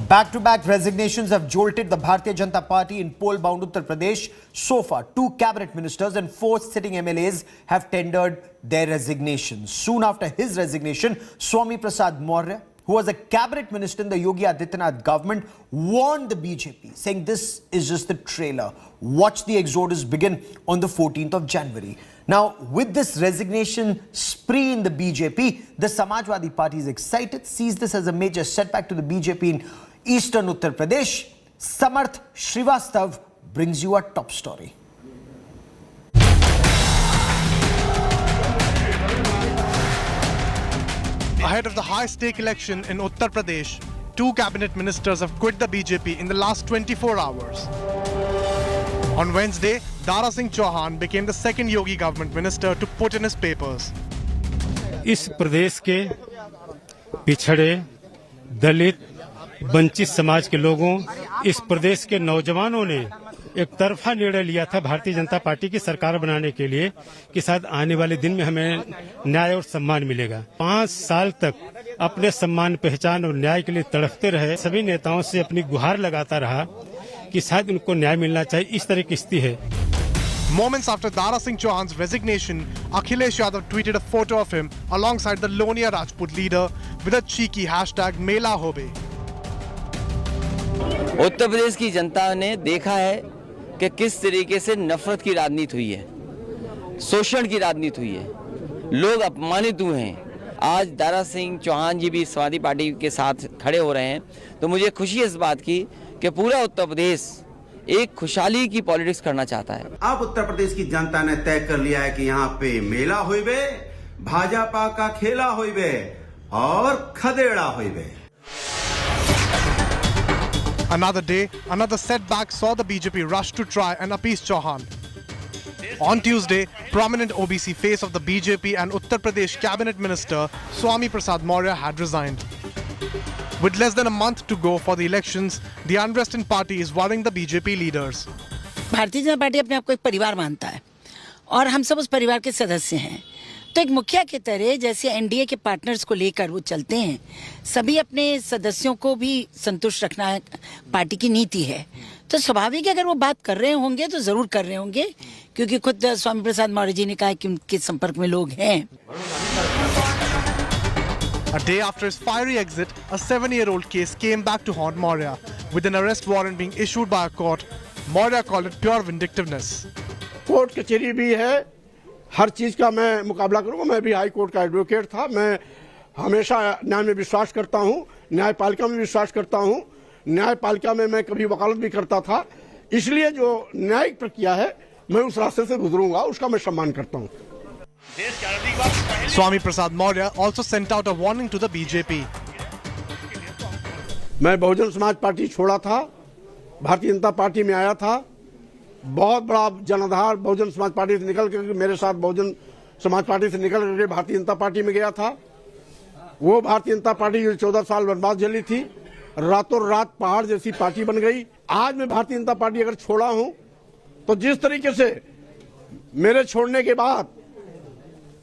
Back-to-back resignations have jolted the Bharatiya Janata Party in poll-bound Uttar Pradesh. So far, 2 cabinet ministers and 4 sitting MLAs have tendered their resignations. Soon after his resignation, Swami Prasad Maurya, who was a cabinet minister in the Yogi Adityanath government, warned the BJP, saying this is just the trailer. Watch the exodus begin on the 14th of January. Now, with this resignation spree in the BJP, the Samajwadi Party is excited, sees this as a major setback to the BJP in eastern Uttar Pradesh. Samarth Srivastav brings you a top story. Ahead of the high-stake election in Uttar Pradesh, 2 cabinet ministers have quit the BJP in the last 24 hours. On Wednesday, Dara Singh Chauhan became the second Yogi government minister to put in his papers. इस प्रदेश के पिछड़े, दलित, वंचित समाज के लोगों, इस प्रदेश के नौजवानों ने एक तरफा निर्णय लिया था भारतीय जनता पार्टी की सरकार बनाने के लिए कि शायद आने वाले दिन में हमें न्याय और सम्मान मिलेगा। 5 साल तक अपने सम्मान, पहचान और न्याय के लिए तड़पते रहे। सभी नेताओं से अपनी गुहार लगाता रहा कि शायद उनको न्याय मिलना चाहिए। इस तरह की स्थिति है। Moments after Dara Singh Chauhan's resignation, Akhilesh Yadav tweeted a photo of him alongside the Lonia Rajput leader with a cheeky hashtag Mela Hobe. Uttar Pradesh की जनता ने देखा है कि किस तरीके से नफरत की राजनीति हुई है, शोषण की राजनीति हुई है, लोग अपमानित हुए हैं। आज दारा सिंह चौहान जी भी समाजवादी पार्टी के साथ खड़े हो रहे हैं, तो मुझे खुशी है इस बात की कि पूरा उत्तर प्रदेश एक खुशहाली की पॉलिटिक्स करना चाहता है। अब उत्तर प्रदेश की जनता ने तय कर लिया है कि यहाँ पे मेला होइबे, भाजपा का खेला होइबे और खदेड़ा होइबे। Another day, another setback saw the BJP rush to try and appease Chauhan. On Tuesday, prominent OBC face of the BJP and Uttar Pradesh cabinet minister Swami Prasad Maurya had resigned. With less than a month to go for the elections, the unrest in party is worrying the BJP leaders. Bharatiya Janata party अपने आप को एक परिवार मानता है और हम सब उस परिवार के सदस्य हैं। तो एक मुखिया की तरह जैसे एनडीए के पार्टनर्स को लेकर वो चलते हैं, सभी अपने सदस्यों को भी संतुष्ट रखना है, पार्टी की नीति है। तो स्वाभाविक है अगर वो बात कर रहे होंगे तो जरूर कर रहे होंगे, क्योंकि खुद स्वामी प्रसाद मौर्य जी ने कहा कि उनके संपर्क में लोग हैं। A day after his fiery exit, a 7-year-old case came back to haunt Maurya, with an arrest warrant being issued by a court. Maurya called it pure vindictiveness. Court कचहरी भी है, हर चीज का मैं मुकाबला करूंगा। मैं भी हाई कोर्ट का एडवोकेट था। मैं हमेशा न्याय में विश्वास करता हूं, न्यायपालिका में विश्वास करता हूं। न्यायपालिका में मैं कभी वकालत भी करता था, इसलिए जो न्यायिक प्रक्रिया है मैं उस रास्ते से गुजरूंगा, उसका मैं सम्मान करता हूं। Swami Prasad Maurya also sent out a warning to the BJP. मैं बहुजन समाज पार्टी छोड़ा था, भारतीय जनता पार्टी में आया था। बहुत बड़ा जनाधार बहुजन समाज पार्टी से निकल कर मेरे साथ बहुजन समाज पार्टी से निकल कर भारतीय जनता पार्टी में गया था। वो भारतीय जनता पार्टी जो 14 साल वनवास झेली थी, रातों रात पहाड़ जैसी पार्टी बन गई। आज मैं भारतीय जनता पार्टी अगर छोड़ा हूं तो जिस तरीके से मेरे छोड़ने के बाद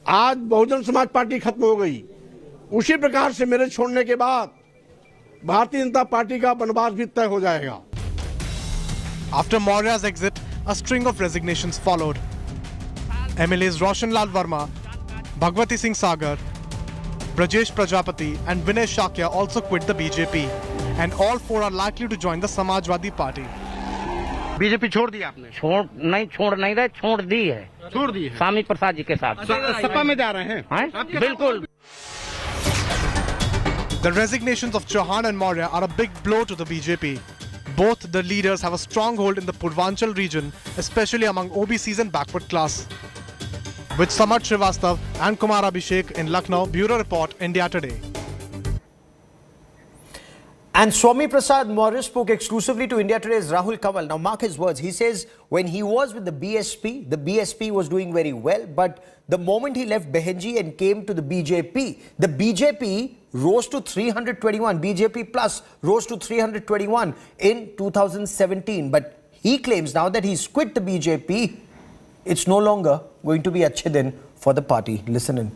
आज बहुजन समाज पार्टी खत्म हो गई, उसी प्रकार से मेरे छोड़ने के बाद भारतीय जनता पार्टी का वनवास भी तय हो जाएगा। After Maurya's exit, a string of resignations followed. MLAs Roshan Lal Verma, Bhagwati Singh Sagar, Brajesh Prajapati and Vinay Shakya also quit the BJP, and all 4 are likely to join the Samajwadi Party. BJP छोड़ दी आपने? छोड़ नहीं रहे, छोड़ दी है। छोड़ दी है। स्वामी प्रसाद जी के साथ सपा में जा रहे हैं? बिल्कुल। The resignations of Chauhan and Maurya are a big blow to the BJP. Both the leaders have a strong hold in the Purvanchal region, especially among OBCs and backward class. With Samarth Srivastav and Kumar Abhishek in Lucknow, Bureau Report, India Today. And Swami Prasad Maurya spoke exclusively to India Today's Rahul Kamal. Now mark his words. He says when he was with the BSP was doing very well. But the moment he left Behenji and came to the BJP rose to 321. BJP plus rose to 321 in 2017. But he claims now that he's quit the BJP, it's no longer going to be अच्छे दिन for the party. Listen in.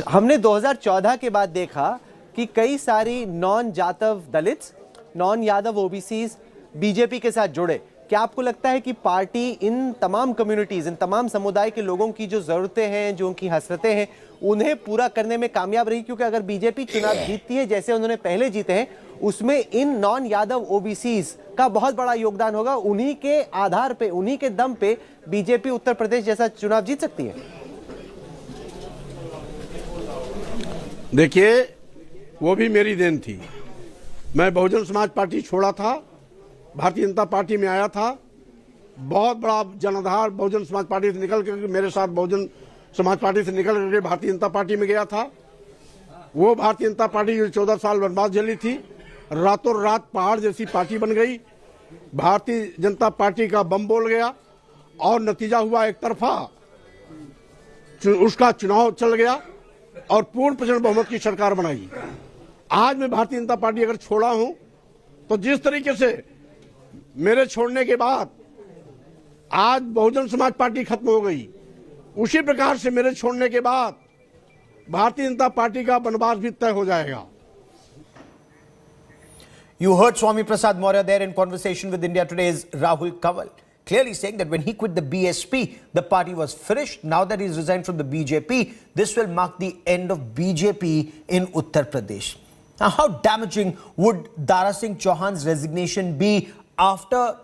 हमने 2014 के बाद देखा कि कई सारी non Jatav Dalits, non Yadav OBCs BJP के साथ जुड़े। क्या आपको लगता है कि पार्टी इन तमाम कम्युनिटीज, इन तमाम समुदाय के लोगों की जो जरूरतें हैं, जो उनकी हसरतें हैं, उन्हें पूरा करने में कामयाब रही? क्योंकि अगर बीजेपी चुनाव जीतती है जैसे उन्होंने पहले जीते हैं, उसमें इन नॉन यादव ओबीसीज का बहुत बड़ा योगदान होगा। उन्हीं के आधार पे, उन्हीं के दम पे बीजेपी उत्तर प्रदेश जैसा चुनाव जीत सकती है। देखिए, वो भी मेरी देन थी। मैं बहुजन समाज पार्टी छोड़ा था, भारतीय जनता पार्टी में आया था। बहुत बड़ा जनाधार बहुजन समाज पार्टी से निकल कर मेरे साथ बहुजन समाज पार्टी से निकल करके भारतीय जनता पार्टी में गया था। वो भारतीय जनता पार्टी जो 14 साल वनवास झेली थी, रातों रात पहाड़ जैसी पार्टी बन गई। भारतीय जनता पार्टी का बम बोल गया और नतीजा हुआ एक तरफा, उसका चुनाव चल गया और पूर्ण प्रचंड बहुमत की सरकार बनाई। आज मैं भारतीय जनता पार्टी अगर छोड़ा हूं तो जिस तरीके से मेरे छोड़ने के बाद आज बहुजन समाज पार्टी खत्म हो गई, उसी प्रकार से मेरे छोड़ने के बाद भारतीय जनता पार्टी का वनवास भी तय हो जाएगा। You heard Swami Prasad Maurya there in conversation with India Today's Rahul Kanwal, clearly saying that when he quit the BSP, the party was finished. Now that he's resigned from the BJP, this will mark the end of BJP in Uttar Pradesh. Now, how damaging would Dara Singh Chauhan's resignation be after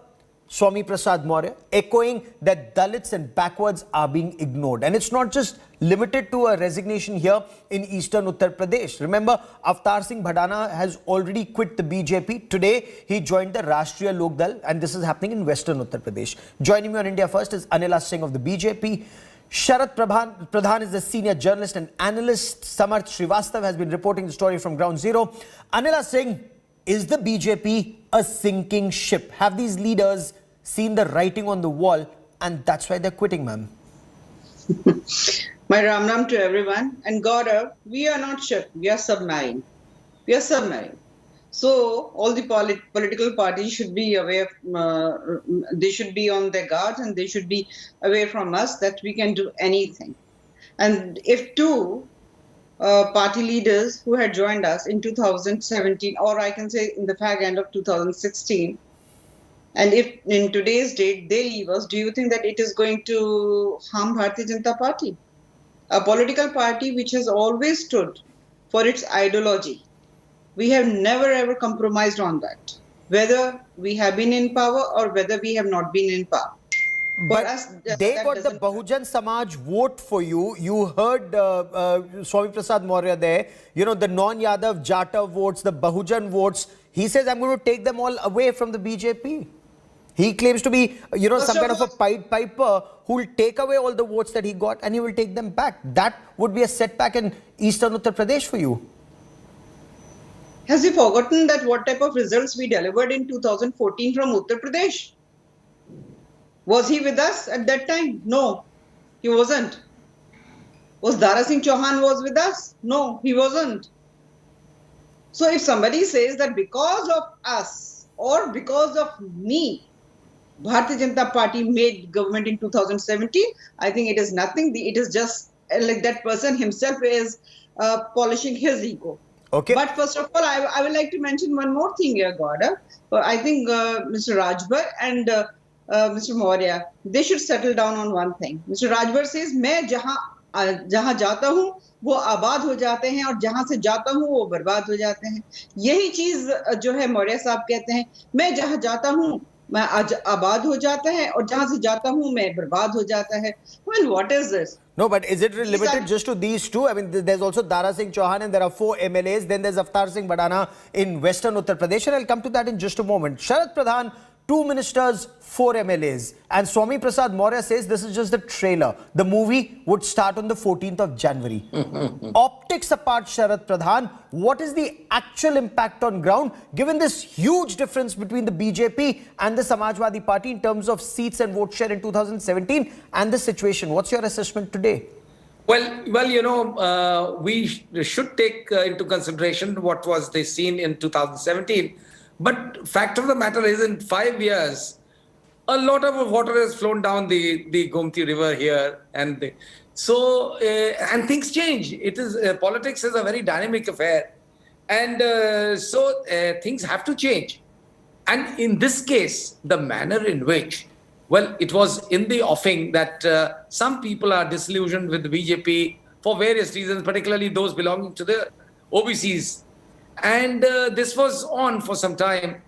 Swami Prasad Maurya echoing that Dalits and backwards are being ignored? And it's not just limited to a resignation here in eastern Uttar Pradesh. Remember, Avtar Singh Bhadana has already quit the BJP. Today, he joined the Rashtriya Lok Dal, and this is happening in western Uttar Pradesh. Joining me on India First is Anila Singh of the BJP. Sharat Pradhan is the senior journalist and analyst. Samarth Srivastav has been reporting the story from Ground Zero. Anila Singh, is the BJP a sinking ship? Have these leaders seen the writing on the wall and that's why they're quitting, ma'am? My Ram Ram to everyone. And Gaurav, we are not ship, we are submarine. We are submarine. So all the political parties should be aware, they should be on their guard and they should be aware from us that we can do anything. And if two party leaders who had joined us in 2017, or I can say in the fag end of 2016, and if in today's date they leave us, do you think that it is going to harm Bharatiya Janata Party? A political party which has always stood for its ideology. We have never ever compromised on that, whether we have been in power or whether we have not been in power. But they got the Bahujan Samaj vote for you. You heard Swami Prasad Maurya there. You know, the non-Yadav Jata votes, the Bahujan votes. He says, I'm going to take them all away from the BJP. He claims to be, you know, some kind of a Pied Piper who will take away all the votes that he got and he will take them back. That would be a setback in eastern Uttar Pradesh for you. Has he forgotten that what type of results we delivered in 2014 from Uttar Pradesh? Was he with us at that time? No, he wasn't. Was Dara Singh Chauhan was with us? No, he wasn't. So if somebody says that because of us or because of me, Bharatiya Janata Party made government in 2017, I think it is nothing. It is just like that person himself is polishing his ego. Okay. But first of all, I would like to mention one more thing here, Gaurav. I think Mr. Rajbhar and Mr. Maurya, they should settle down on one thing. Mr. Rajbhar says, मैं जहाँ जाता हूँ वो आबाद हो जाते हैं और जहाँ से जाता हूँ वो बर्बाद हो जाते हैं. यही चीज जो है मौर्य साहब कहते हैं, मैं जहाँ जाता हूँ मैं आबाद हो जाता है और जहाँ से जाता हूँ मैं बर्बाद हो जाता है. Well, what is this? No, but is it limited just to these two? I mean, there's also Dara Singh Chauhan and there are 4 MLAs. Then there's Avtar Singh Bhadana in western Uttar Pradesh. And I'll come to that in just a moment. Sharat Pradhan, 2 ministers, 4 MLAs. And Swami Prasad Maurya says this is just the trailer. The movie would start on the 14th of January. Optics apart, Sharat Pradhan, what is the actual impact on ground given this huge difference between the BJP and the Samajwadi Party in terms of seats and vote share in 2017 and the situation? What's your assessment today? Well, you know, we should take into consideration what was the scene in 2017. But fact of the matter is, in 5 years, a lot of water has flown down the Gomti River here, and so and things change. It is politics is a very dynamic affair, And things have to change. And in this case, the manner in which, well, it was in the offing that some people are disillusioned with the BJP for various reasons, particularly those belonging to the OBCs. And this was on for some time.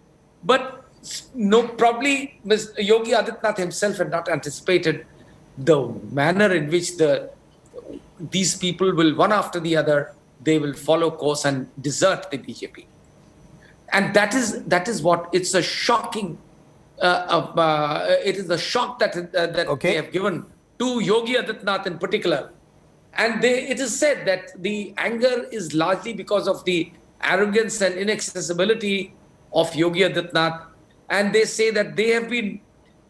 But probably Mr. Yogi Adityanath himself had not anticipated the manner in which these people will, one after the other, they will follow course and desert the BJP. And that is what, it's a shocking, it is the shock that they have given to Yogi Adityanath in particular. And it is said that the anger is largely because of the arrogance and inaccessibility of Yogi Adityanath. And they say that they have been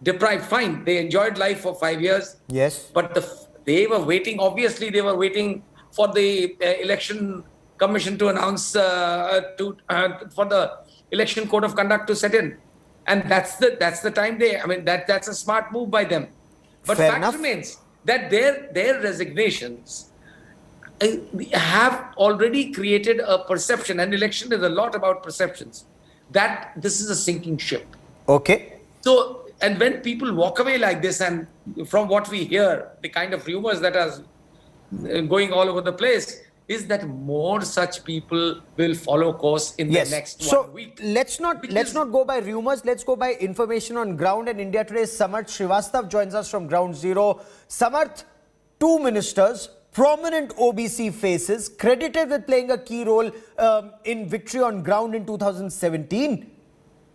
deprived. Fine, they enjoyed life for 5 years. Yes. But they were waiting, obviously they were waiting for the election commission to announce, for the election code of conduct to set in. And that's the time that's a smart move by them. But fact remains that their resignations have already created a perception, and election is a lot about perceptions, that this is a sinking ship. Okay. So, and when people walk away like this, and from what we hear, the kind of rumors that are going all over the place, is that more such people will follow course in the next 1 week. Let's not go by rumors. Let's go by information on ground. And India Today's Samarth Srivastav joins us from Ground Zero. Samarth, 2 ministers, prominent OBC faces, credited with playing a key role in victory on ground in 2017.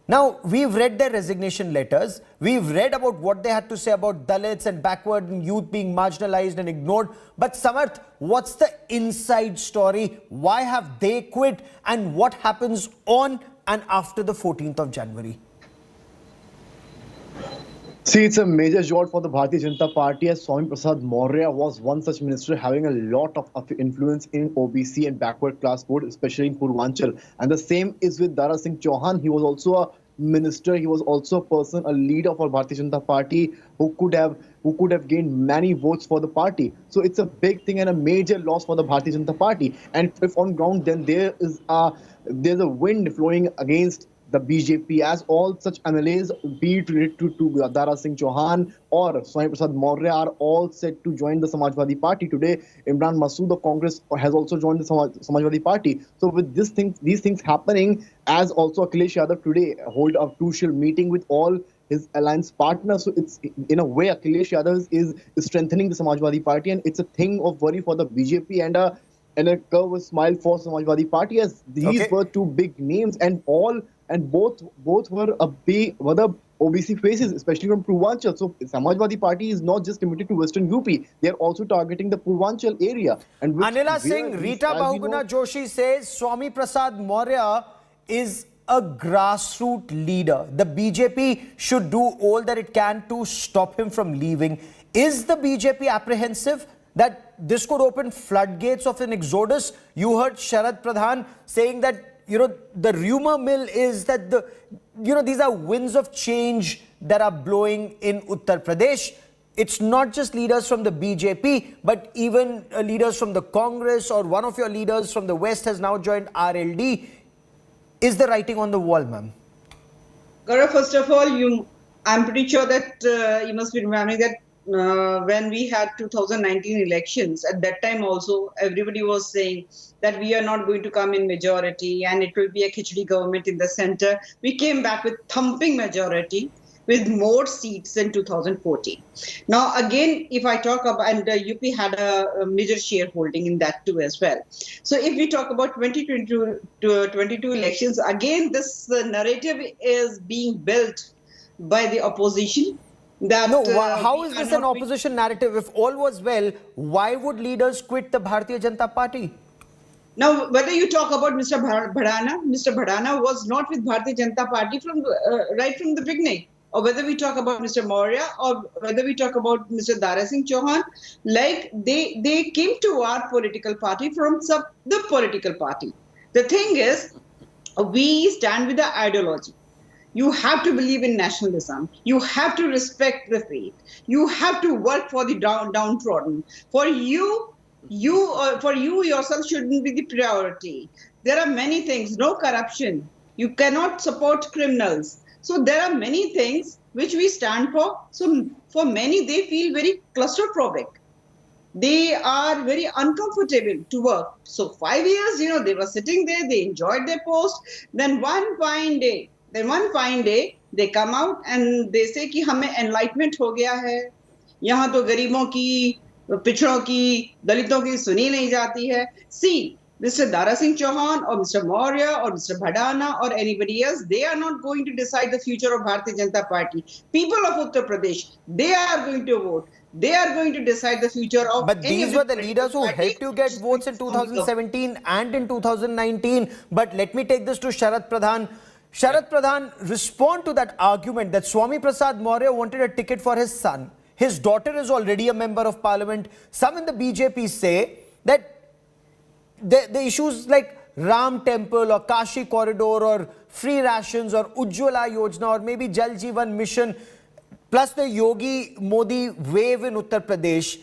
Now, we've read their resignation letters. We've read about what they had to say about dalits and backward and youth being marginalized and ignored. But Samarth, what's the inside story? Why have they quit? And what happens on and after the 14th of January? See, it's a major jolt for the Bharatiya Janata Party, as Swami Prasad Maurya was one such minister having a lot of influence in OBC and backward class vote, especially in Purvanchal. And the same is with Dara Singh Chauhan. He was also a minister. He was also a person, a leader for Bharatiya Janata Party who could have gained many votes for the party. So it's a big thing and a major loss for the Bharatiya Janata Party. And if on ground, then there's a wind flowing against the BJP, as all such MLAs, be it related to Dara Singh Chauhan or Swami Prasad Maurya, are all set to join the Samajwadi Party. Today, Imran Masood of Congress has also joined the Samajwadi Party. So with these things happening, as also Akhilesh Yadav today hold a crucial meeting with all his alliance partners. So it's, in a way, Akhilesh Yadav is strengthening the Samajwadi Party, and it's a thing of worry for the BJP and a curve of smile for Samajwadi Party, as these were 2 big names, and both were the OBC faces, especially from Purvanchal. So Samajwadi Party is not just limited to Western UP; they are also targeting the Purvanchal area. And Anila Singh, Rita Bahuguna Joshi says Swami Prasad Maurya is a grassroots leader. The BJP should do all that it can to stop him from leaving. Is the BJP apprehensive that this could open floodgates of an exodus? You heard Sharad Pradhan saying that, the rumor mill is that these are winds of change that are blowing in Uttar Pradesh. It's not just leaders from the BJP, but even leaders from the Congress, or one of your leaders from the West has now joined RLD. Is the writing on the wall, ma'am? Gaurav, first of all, I'm pretty sure that you must be remembering that when we had 2019 elections, at that time also everybody was saying that we are not going to come in majority and it will be a khichdi government in the center. We came back with thumping majority with more seats in 2014. Now again, if I talk about, and UP had a major shareholding in that too as well. So if we talk about 2022 elections, again this narrative is being built by the opposition. How is this an opposition narrative? If all was well, why would leaders quit the Bharatiya Janata Party? Now, whether you talk about Mr. Bharana was not with Bharatiya Janata Party right from the beginning. Or whether we talk about Mr. Maurya, or whether we talk about Mr. Dara Singh Chauhan, like they came to our political party from the political party. The thing is, we stand with the ideology. You have to believe in nationalism. You have to respect the faith. You have to work for the downtrodden. For you For you yourself shouldn't be the priority. There are many things, no corruption. You cannot support criminals. So there are many things which we stand for. So for many, they feel very claustrophobic. They are very uncomfortable to work. So 5 years, they were sitting there, they enjoyed their post. Then one fine day, they come out and they say कि हमें enlightenment हो गया है. यहाँ तो गरीबों की, पिछड़ों की, दलितों की सुनी नहीं जाती है. See, Mr. Dara Singh Chauhan or Mr. Maurya or Mr. Bhadana or anybody else, they are not going to decide the future of Bharatiya Janata Party. People of Uttar Pradesh, they are going to vote. They are going to decide the future of. But these were the leaders who helped you get votes in 2017 and in 2019. But let me take this to Sharad Pradhan. Sharad Pradhan, respond to that argument that Swami Prasad Maurya wanted a ticket for his son. His daughter is already a member of parliament. Some in the BJP say that the issues like Ram Temple or Kashi Corridor or free rations or Ujjwala Yojana or maybe Jal Jeevan Mission plus the Yogi Modi wave in Uttar Pradesh,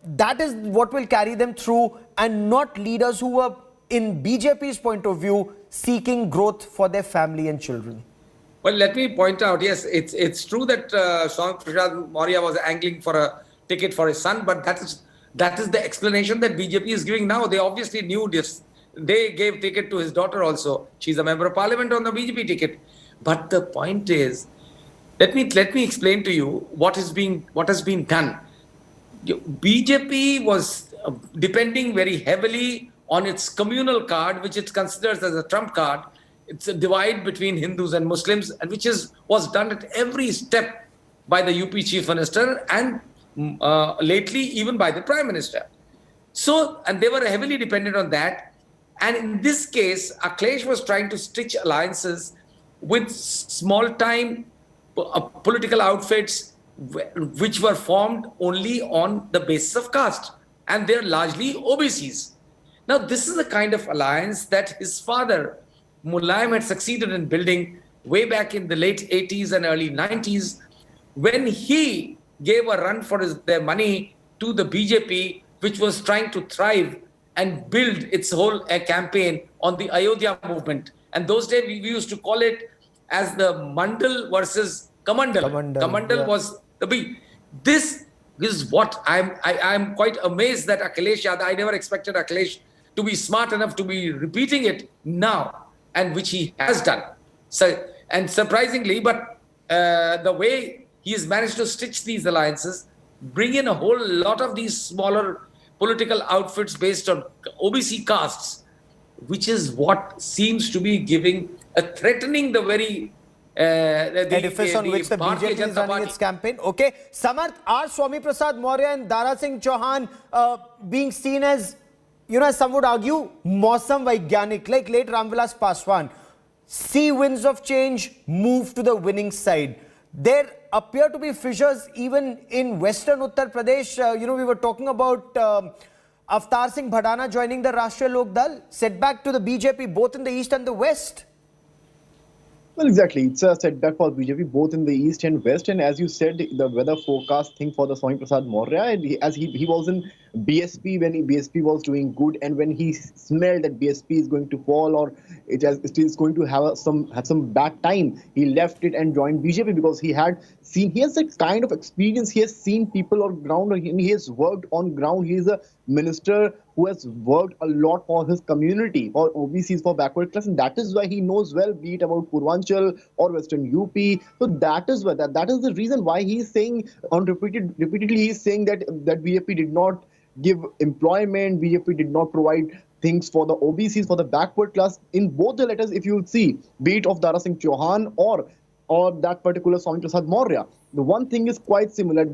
that is what will carry them through, and not leaders who were, in BJP's point of view, seeking growth for their family and children. Well, let me point out, yes, it's true that Swami Prasad Maurya was angling for a ticket for his son, but that is the explanation that BJP is giving now. They obviously knew this. They gave ticket to his daughter also. She's a member of parliament on the BJP ticket. But the point is, let me explain to you what has been done. BJP was depending very heavily on its communal card, which it considers as a trump card. It's a divide between Hindus and Muslims, and which was done at every step by the UP Chief Minister and lately even by the Prime Minister. So, and they were heavily dependent on that. And in this case, Akhilesh was trying to stitch alliances with small-time political outfits which were formed only on the basis of caste, and they're largely OBCs. Now, this is the kind of alliance that his father, Mulayam, had succeeded in building way back in the late 80s and early 90s, when he gave a run for their money to the BJP, which was trying to thrive and build its whole campaign on the Ayodhya movement. And those days, we used to call it as the Mandal versus Kamandal. Kamandal was the big. This is what I'm quite amazed that Akhilesh Yadav, I never expected Akhilesh to be smart enough to be repeating it now, and which he has done. So, and surprisingly, but the way he has managed to stitch these alliances, bring in a whole lot of these smaller political outfits based on OBC castes, which is what seems to be threatening the very edifice on which the BJP is running its campaign. Okay, Samarth, are Swami Prasad Maurya and Dara Singh Chauhan being seen as, as some would argue, Mausam Vaigyanik, like late Ramvilas Paswan? See winds of change, move to the winning side. There appear to be fissures even in western Uttar Pradesh. We were talking about Avtar Singh Bhadana joining the Rashtriya Lok Dal, setback to the BJP both in the east and the west. Well, exactly. It's a setback for BJP both in the east and west. And as you said, the weather forecast thing for the Swami Prasad Maurya, as he was in BSP when BSP was doing good, and when he smelled that BSP is going to fall or it is going to have some bad time, he left it and joined BJP because he has a kind of experience. He has seen people on ground, and he has worked on ground. He is a minister who has worked a lot for his community, for OBCs, for backward class, and that is why he knows well, be it about Purvanchal or Western UP. So that is why that is the reason why he is saying repeatedly he is saying that BJP did not give employment, BJP did not provide things for the OBCs, for the backward class. In both the letters, if you see, be it of Dara Singh Chauhan or that particular Swami Prasad Maurya, the one thing is quite similar.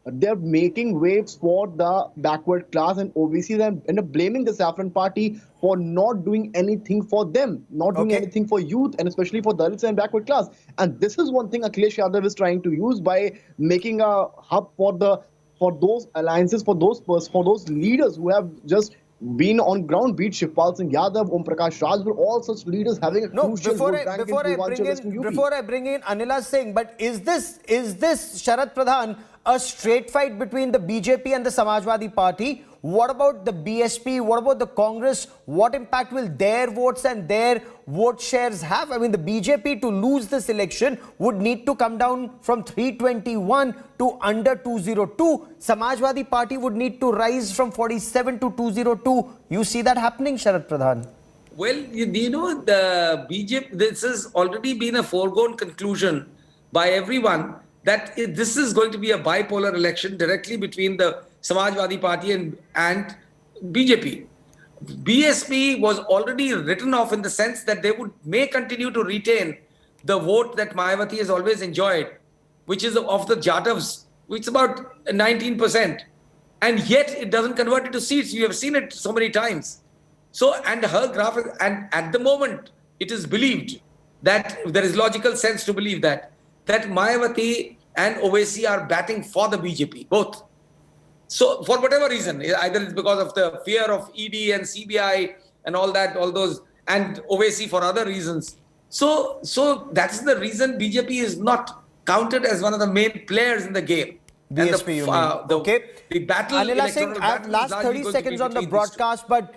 They're making waves for the backward class and OBCs and blaming the Saffron Party for not doing anything for them, not doing anything for youth, and especially for Dalits and backward class. And this is one thing Akhilesh Yadav is trying to use by making a hub for those alliances, for those leaders who have just been on ground, be it Shivpal Singh Yadav, Om Prakash Raj, were all such leaders having a crucial vote bank in Purvanchal, Western UP. Before I bring in Anila Singh, but is this Sharad Pradhan a straight fight between the BJP and the Samajwadi Party? What about the BSP? What about the Congress? What impact will their votes and their vote shares have? I mean, the BJP to lose this election would need to come down from 321 to under 202. Samajwadi Party would need to rise from 47 to 202. You see that happening, Sharad Pradhan? Well, you know, the BJP, this has already been a foregone conclusion by everyone that this is going to be a bipolar election directly between the Samajwadi Party and BJP. BSP was already written off in the sense that they may continue to retain the vote that Mayawati has always enjoyed, which is of the Jatavs, which is about 19%. And yet it doesn't convert into seats. You have seen it so many times. So, and her graph, and at the moment, it is believed that there is logical sense to believe that Mayawati and Owaisi are batting for the BJP, both. So for whatever reason, either it's because of the fear of ED and CBI and all that, all those, and Owaisi for other reasons. So that's the reason BJP is not counted as one of the main players in the game. BSP, you mean. Okay. The battle. Anila Singh, I have last 30 seconds on the broadcast, but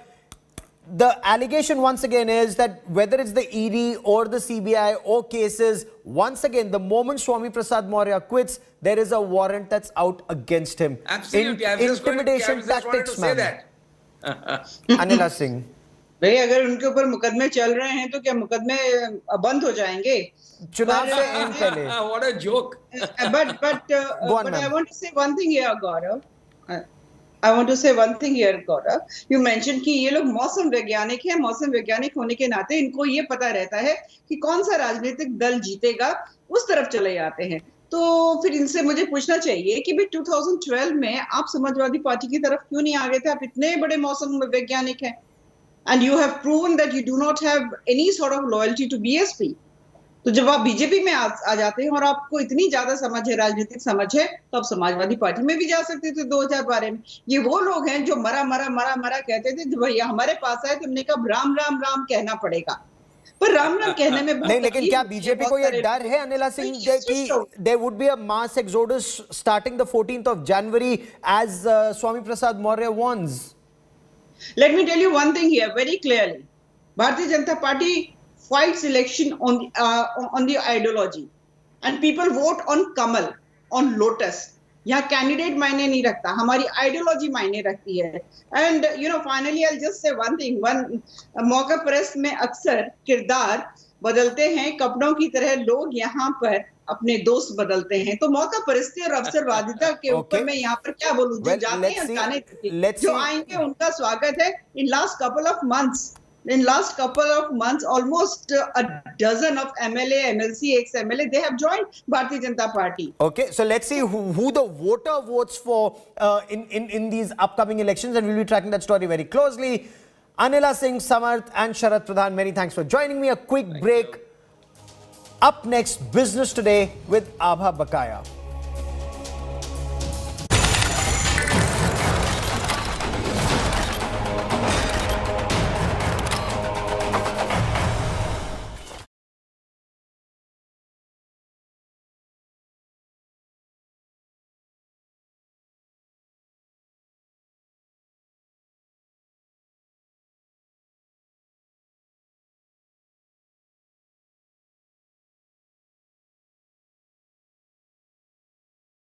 the allegation once again is that whether it's the ED or the CBI or cases, once again, the moment Swami Prasad Maurya quits, there is a warrant that's out against him. Absolutely. Intimidation tactics, man. Anila Singh. भाई अगर उनके ऊपर मुकदमे चल रहे हैं तो क्या मुकदमे बंद हो जाएंगे? चुनाव से एंड पहले. What a joke. But I want to say one thing here, Gaurav. I want to say one thing here, Gaurav. You mentioned कि ये लोग मौसम वैज्ञानिक हैं, मौसम वैज्ञानिक होने के नाते इनको ये पता रहता है कि कौन सा राजनीतिक दल जीतेगा, उस तरफ चले जाते हैं. तो फिर इनसे मुझे पूछना चाहिए कि भाई 2012 में आप समाजवादी पार्टी की तरफ क्यों नहीं आ गए थे? आप इतने बड़े मौसम वैज्ञानिक हैं. And you have proven that you do not have any sort of loyalty to BSP. तो जब आप बीजेपी में आ जाते हैं और आपको इतनी ज्यादा समझ है, राजनीतिक समझ है, तो आप समाजवादी पार्टी में भी जा सकते थे 2012 में. ये वो लोग हैं जो मरा कहते थे कि भैया हमारे पास आए, तुमने कहा राम राम राम कहना पड़ेगा. पर राम राम कहने में नहीं, लेकिन क्या बीजेपी को ये डर है अनिला सिंह कि there would be a mass exodus starting the 14th of January as Swami Prasad Maurya warns? Let me tell you one thing here very clearly. Bharatiya Janata Party fights election on the ideology, and people vote on Kamal, on Lotus. यहाँ candidate मायने नहीं रखता, हमारी ideology मायने रखती है. And you know finally I just say one thing, मौका परस्त में अक्सर किरदार बदलते हैं, कपड़ों की तरह लोग यहाँ पर अपने दोस्त बदलते हैं. तो मौका परस्ती और अवसरवादिता के ऊपर मैं यहाँ पर क्या बोलूं, जो जाते हैं जाने, जो आएंगे उनका स्वागत है. In last couple of months, almost a dozen of MLA, MLC, ex-MLA, they have joined Bharatiya Janata Party. Okay, so let's see who the voter votes for in these upcoming elections, and we'll be tracking that story very closely. Anila Singh, Samarth and Sharad Pradhan, many thanks for joining me. A quick break. Up next, Business Today with Abha Bakaya.